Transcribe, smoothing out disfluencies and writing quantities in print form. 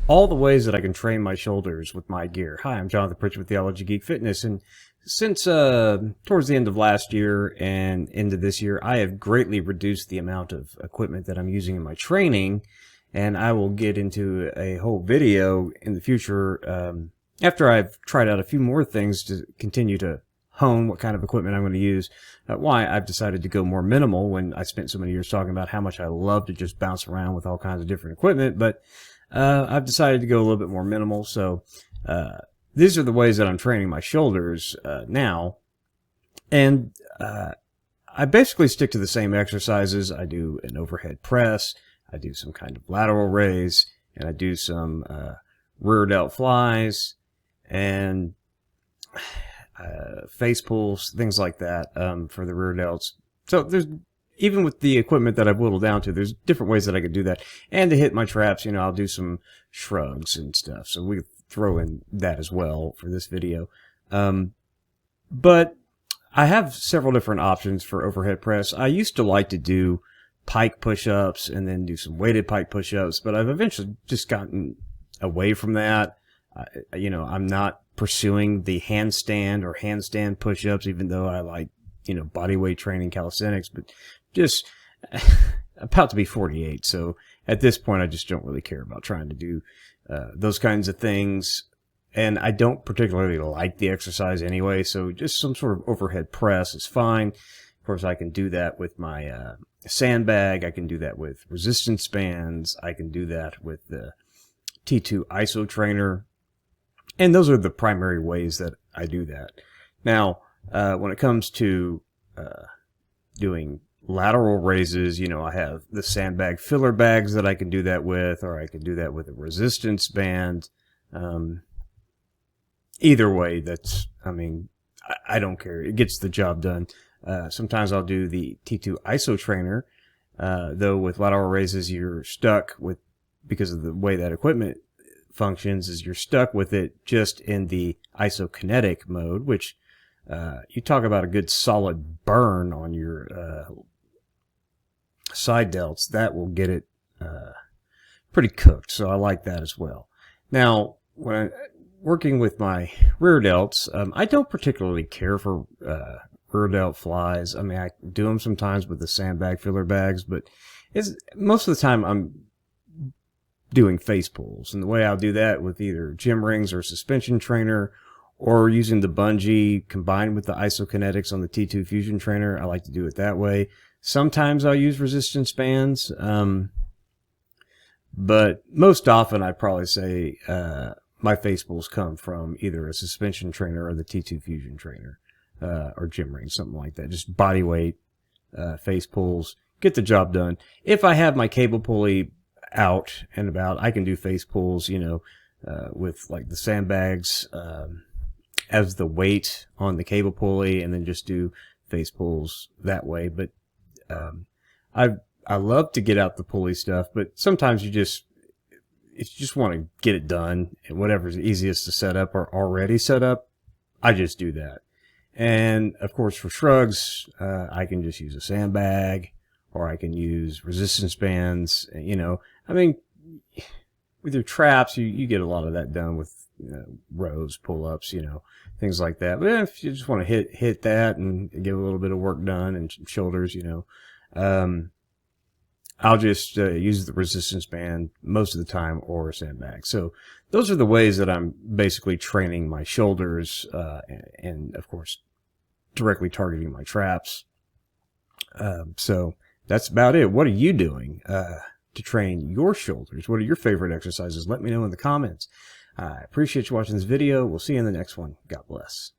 all the ways that I can train my shoulders with my gear. Hi, I'm Jonathan Pritchett with Theology, Geek, Fitness, and since towards the end of last year and into this year, I have greatly reduced the amount of equipment that I'm using in my training, and I will get into a whole video in the future after I've tried out a few more things to continue to hone what kind of equipment I'm going to use. Why I've decided to go more minimal when I spent so many years talking about how much I love to just bounce around with all kinds of different equipment, but I've decided to go a little bit more minimal. So these are the ways that I'm training my shoulders now, and I basically stick to the same exercises. I do an overhead press, I do some kind of lateral raise, and I do some rear delt flies and face pulls, things like that for the rear delts. So there's, even with the equipment that I've whittled down to, there's different ways that I could do that. And to hit my traps, you know, I'll do some shrugs and stuff. So we throw in that as well for this video. But I have several different options for overhead press. I used to like to do pike push-ups and then do some weighted pike push-ups, but I've eventually just gotten away from that. You know, I'm not pursuing the handstand or handstand push-ups, even though I like, you know, body weight training, calisthenics, but just about to be 48. So at this point, I just don't really care about trying to do those kinds of things. And I don't particularly like the exercise anyway. So just some sort of overhead press is fine. Of course, I can do that with my sandbag. I can do that with resistance bands. I can do that with the T2 ISO trainer. And those are the primary ways that I do that. Now, when it comes to doing lateral raises, you know, I have the sandbag filler bags that I can do that with, or I can do that with a resistance band. Either way, that's, I mean, I don't care. It gets the job done. Sometimes I'll do the T2 ISO trainer, though with lateral raises, you're stuck with, because of the way that equipment functions, is you're stuck with it just in the isokinetic mode, which you talk about a good solid burn on your side delts. That will get it pretty cooked, so I like that as well. Now, when I'm working with my rear delts, I don't particularly care for rear delt flies. I mean, I do them sometimes with the sandbag filler bags, but most of the time I'm doing face pulls, and the way I'll do that with either gym rings or suspension trainer, or using the bungee combined with the isokinetics on the T2 Fusion trainer. I like to do it that way. Sometimes I'll use resistance bands, but most often I'd probably say my face pulls come from either a suspension trainer or the T2 Fusion trainer, or gym ring, something like that. Just body weight face pulls, get the job done. If I have my cable pulley out and about, I can do face pulls, you know, with like the sandbags as the weight on the cable pulley, and then just do face pulls that way. But I love to get out the pulley stuff, but sometimes you just want to get it done, and whatever's easiest to set up or already set up, I just do that. And of course, for shrugs, I can just use a sandbag, or I can use resistance bands. You know, I mean, with your traps, you get a lot of that done with rows, pull-ups, you know, things like that. But if you just want to hit that and get a little bit of work done, and shoulders, you know, I'll just use the resistance band most of the time, or a sandbag. So those are the ways that I'm basically training my shoulders, and of course, directly targeting my traps. So that's about it. What are you doing to train your shoulders? What are your favorite exercises? Let me know in the comments. I appreciate you watching this video. We'll see you in the next one. God bless.